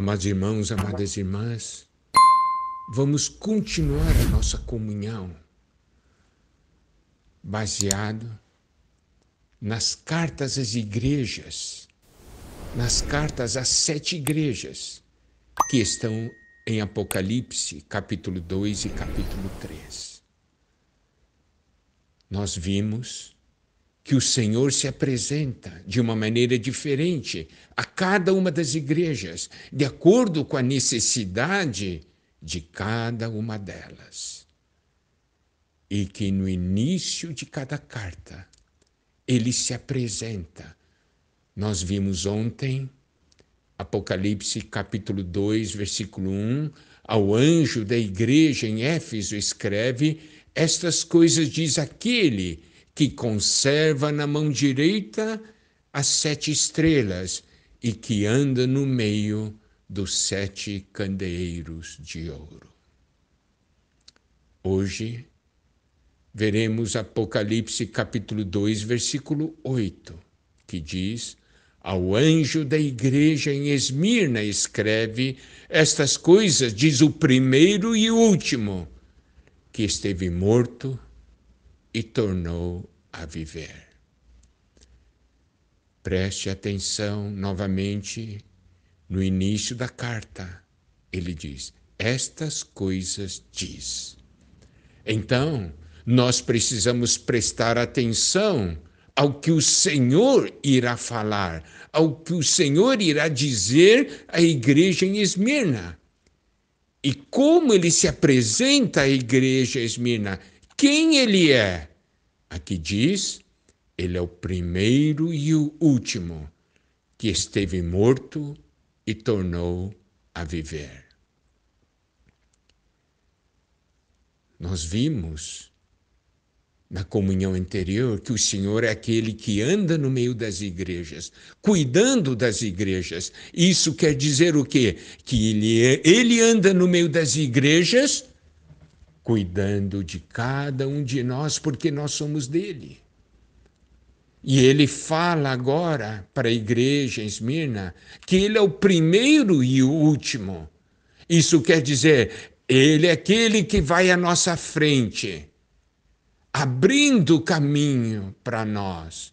Amados irmãos, amadas irmãs, vamos continuar a nossa comunhão baseado nas cartas às igrejas, nas cartas às 7 igrejas que estão em Apocalipse, capítulo 2 e capítulo 3. Nós vimos que o Senhor se apresenta de uma maneira diferente a cada uma das igrejas, de acordo com a necessidade de cada uma delas. E que no início de cada carta, ele se apresenta. Nós vimos ontem, Apocalipse capítulo 2, versículo 1, ao anjo da igreja em Éfeso escreve: estas coisas diz aquele que conserva na mão direita as 7 estrelas e que anda no meio dos 7 candeeiros de ouro. Hoje veremos Apocalipse capítulo 2, versículo 8, que diz: ao anjo da igreja em Esmirna escreve: estas coisas diz o primeiro e o último, que esteve morto e tornou a viver. Preste atenção novamente no início da carta. Ele diz: estas coisas diz. Então, nós precisamos prestar atenção ao que o Senhor irá falar, ao que o Senhor irá dizer à igreja em Esmirna. E como ele se apresenta à igreja em Esmirna, quem ele é? Aqui diz: ele é o primeiro e o último, que esteve morto e tornou a viver. Nós vimos na comunhão anterior que o Senhor é aquele que anda no meio das igrejas, cuidando das igrejas. Isso quer dizer o quê? Que ele anda no meio das igrejas, cuidando de cada um de nós, porque nós somos dele. E ele fala agora para a igreja em Esmirna que ele é o primeiro e o último. Isso quer dizer, ele é aquele que vai à nossa frente, abrindo o caminho para nós.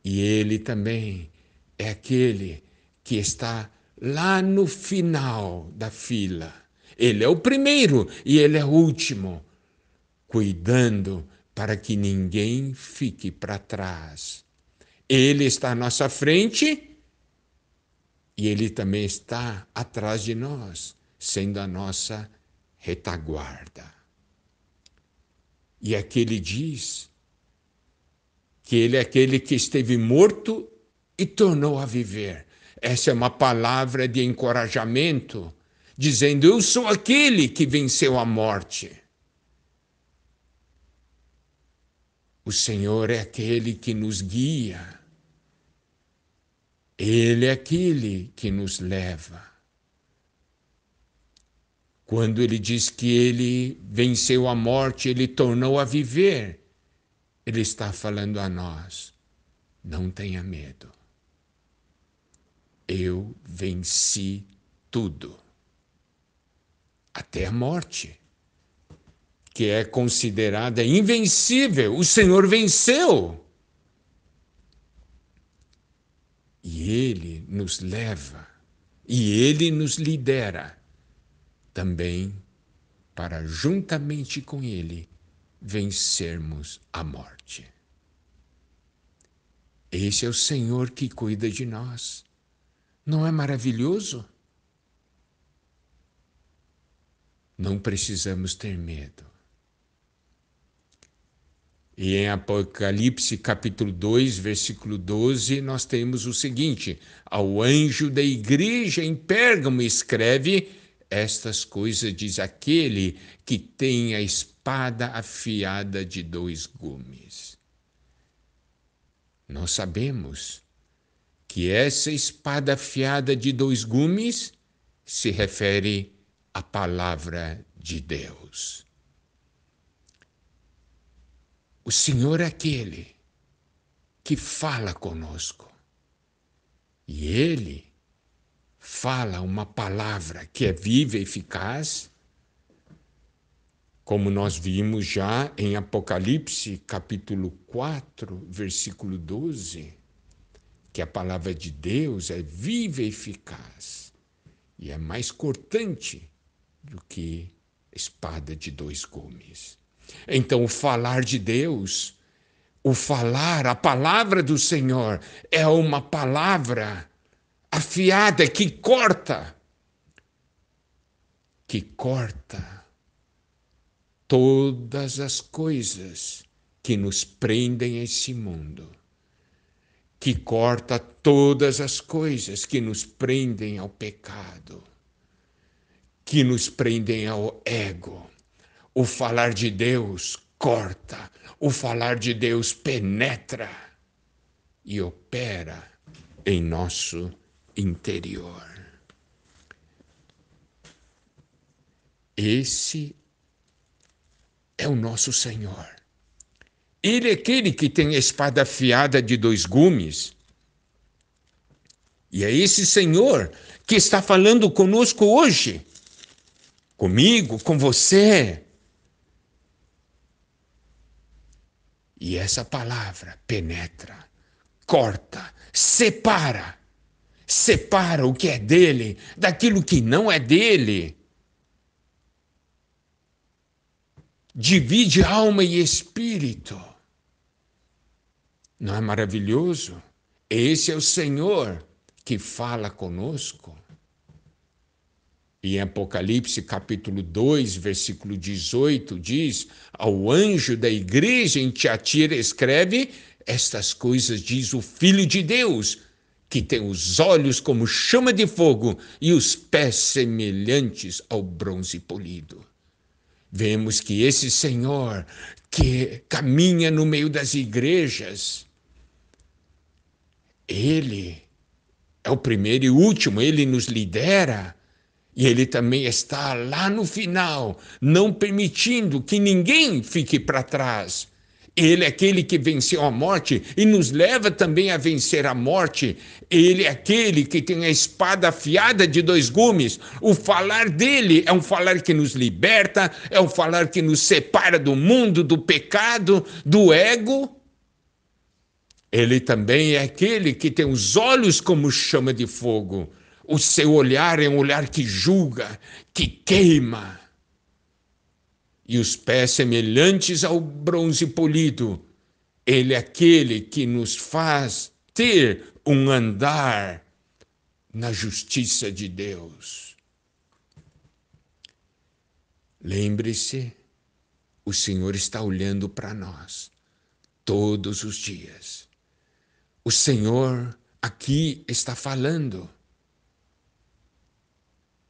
E ele também é aquele que está lá no final da fila. Ele é o primeiro e ele é o último, cuidando para que ninguém fique para trás. Ele está à nossa frente e ele também está atrás de nós, sendo a nossa retaguarda. E aqui ele diz que ele é aquele que esteve morto e tornou a viver. Essa é uma palavra de encorajamento, dizendo: eu sou aquele que venceu a morte. O Senhor é aquele que nos guia. Ele é aquele que nos leva. Quando ele diz que ele venceu a morte, ele tornou a viver, ele está falando a nós: não tenha medo. Eu venci tudo, até a morte, que é considerada invencível. O Senhor venceu. E ele nos leva, e ele nos lidera também para, juntamente com ele, vencermos a morte. Esse é o Senhor que cuida de nós. Não é maravilhoso? Não precisamos ter medo. E em Apocalipse capítulo 2, versículo 12, nós temos o seguinte: ao anjo da igreja em Pérgamo escreve: estas coisas diz aquele que tem a espada afiada de 2 gumes. Nós sabemos que essa espada afiada de 2 gumes se refere à palavra de Deus. O Senhor é aquele que fala conosco. E ele fala uma palavra que é viva e eficaz, como nós vimos já em Apocalipse, capítulo 4, versículo 12, que a palavra de Deus é viva e eficaz e é mais cortante do que espada de dois gumes. Então, o falar de Deus, o falar, a palavra do Senhor, é uma palavra afiada que corta todas as coisas que nos prendem a esse mundo, que corta todas as coisas que nos prendem ao pecado, que nos prendem ao ego. O falar de Deus corta, o falar de Deus penetra e opera em nosso interior. Esse é o nosso Senhor. Ele é aquele que tem a espada afiada de dois gumes. E é esse Senhor que está falando conosco hoje. Comigo, com você. E essa palavra penetra, corta, separa o que é dele daquilo que não é dele. Divide alma e espírito. Não é maravilhoso? Esse é o Senhor que fala conosco. E em Apocalipse capítulo 2, versículo 18, diz: ao anjo da igreja em Tiatira escreve: estas coisas diz o Filho de Deus, que tem os olhos como chama de fogo e os pés semelhantes ao bronze polido. Vemos que esse Senhor que caminha no meio das igrejas, Ele é o primeiro e último, Ele nos lidera. E Ele também está lá no final, não permitindo que ninguém fique para trás. Ele é aquele que venceu a morte e nos leva também a vencer a morte. Ele é aquele que tem a espada afiada de dois gumes. O falar dele é um falar que nos liberta, é um falar que nos separa do mundo, do pecado, do ego. Ele também é aquele que tem os olhos como chama de fogo. O seu olhar é um olhar que julga, que queima. E os pés semelhantes ao bronze polido. Ele é aquele que nos faz ter um andar na justiça de Deus. Lembre-se, o Senhor está olhando para nós todos os dias. O Senhor aqui está falando.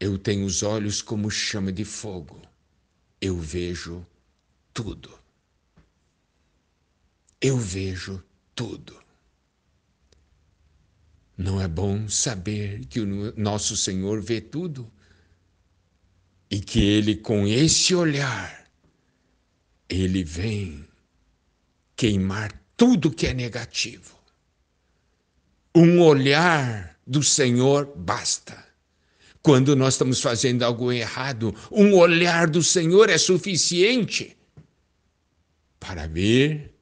Eu tenho os olhos como chama de fogo. Eu vejo tudo. Eu vejo tudo. Não é bom saber que o nosso Senhor vê tudo? E que Ele, com esse olhar, Ele vem queimar tudo que é negativo. Um olhar do Senhor basta. Quando nós estamos fazendo algo errado, um olhar do Senhor é suficiente para ver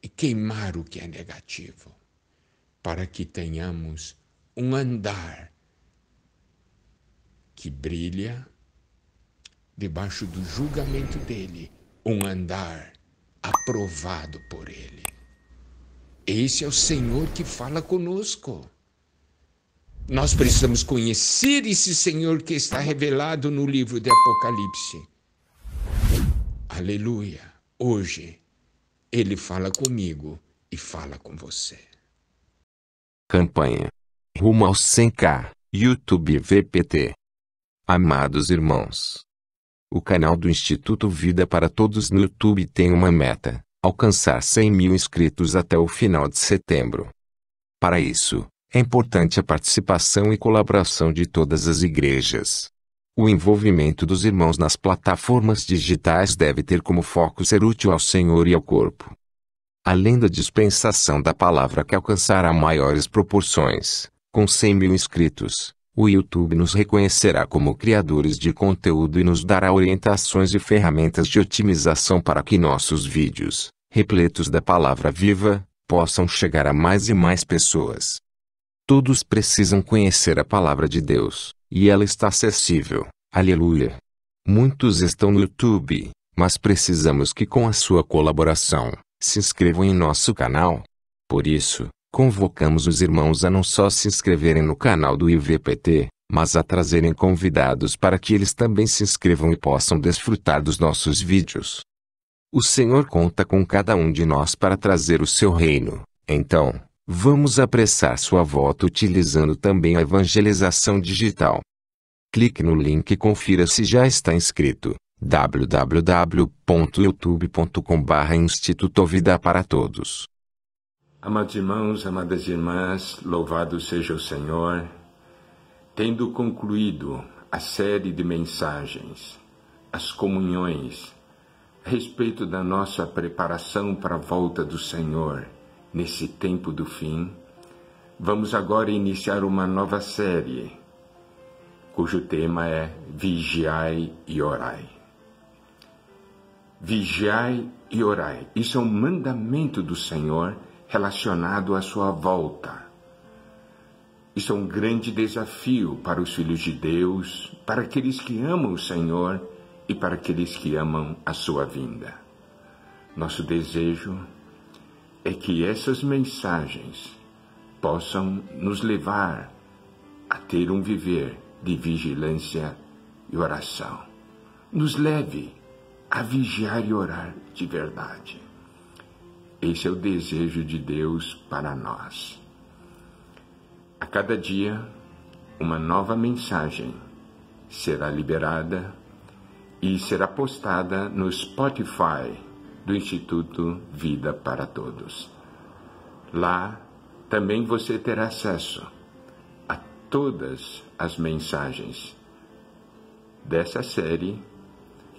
e queimar o que é negativo, para que tenhamos um andar que brilha debaixo do julgamento dele, um andar aprovado por ele. Esse é o Senhor que fala conosco. Nós precisamos conhecer esse Senhor que está revelado no livro de Apocalipse. Aleluia! Hoje, Ele fala comigo e fala com você. Campanha rumo aos 100k, YouTube VPT. Amados irmãos, o canal do Instituto Vida para Todos no YouTube tem uma meta: alcançar 100.000 inscritos até o final de setembro. Para isso, é importante a participação e colaboração de todas as igrejas. O envolvimento dos irmãos nas plataformas digitais deve ter como foco ser útil ao Senhor e ao corpo. Além da dispensação da palavra que alcançará maiores proporções, com 100.000 inscritos, O YouTube nos reconhecerá como criadores de conteúdo e nos dará orientações e ferramentas de otimização para que nossos vídeos, repletos da palavra viva, possam chegar a mais e mais pessoas. Todos precisam conhecer a palavra de Deus, e ela está acessível. Aleluia! Muitos estão no YouTube, mas precisamos que com a sua colaboração, se inscrevam em nosso canal. Por isso, convocamos os irmãos a não só se inscreverem no canal do IVPT, mas a trazerem convidados para que eles também se inscrevam e possam desfrutar dos nossos vídeos. O Senhor conta com cada um de nós para trazer o seu reino. Então, vamos apressar sua volta utilizando também a evangelização digital. Clique no link e confira se já está inscrito. www.youtube.com/Instituto Vida para Todos. Amados irmãos, amadas irmãs, louvado seja o Senhor. Tendo concluído a série de mensagens, as comunhões, a respeito da nossa preparação para a volta do Senhor nesse tempo do fim, vamos agora iniciar uma nova série, cujo tema é Vigiai e Orai. Vigiai e orai. Isso é um mandamento do Senhor relacionado à sua volta. Isso é um grande desafio para os filhos de Deus, para aqueles que amam o Senhor e para aqueles que amam a sua vinda. Nosso desejo é que essas mensagens possam nos levar a ter um viver de vigilância e oração. Nos leve a vigiar e orar de verdade. Esse é o desejo de Deus para nós. A cada dia, uma nova mensagem será liberada e será postada no Spotify do Instituto Vida para Todos. Lá também você terá acesso a todas as mensagens dessa série,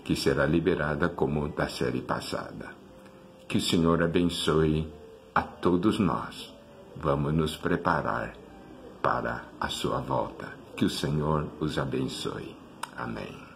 que será liberada como da série passada. Que o Senhor abençoe a todos nós. Vamos nos preparar para a sua volta. Que o Senhor os abençoe. Amém.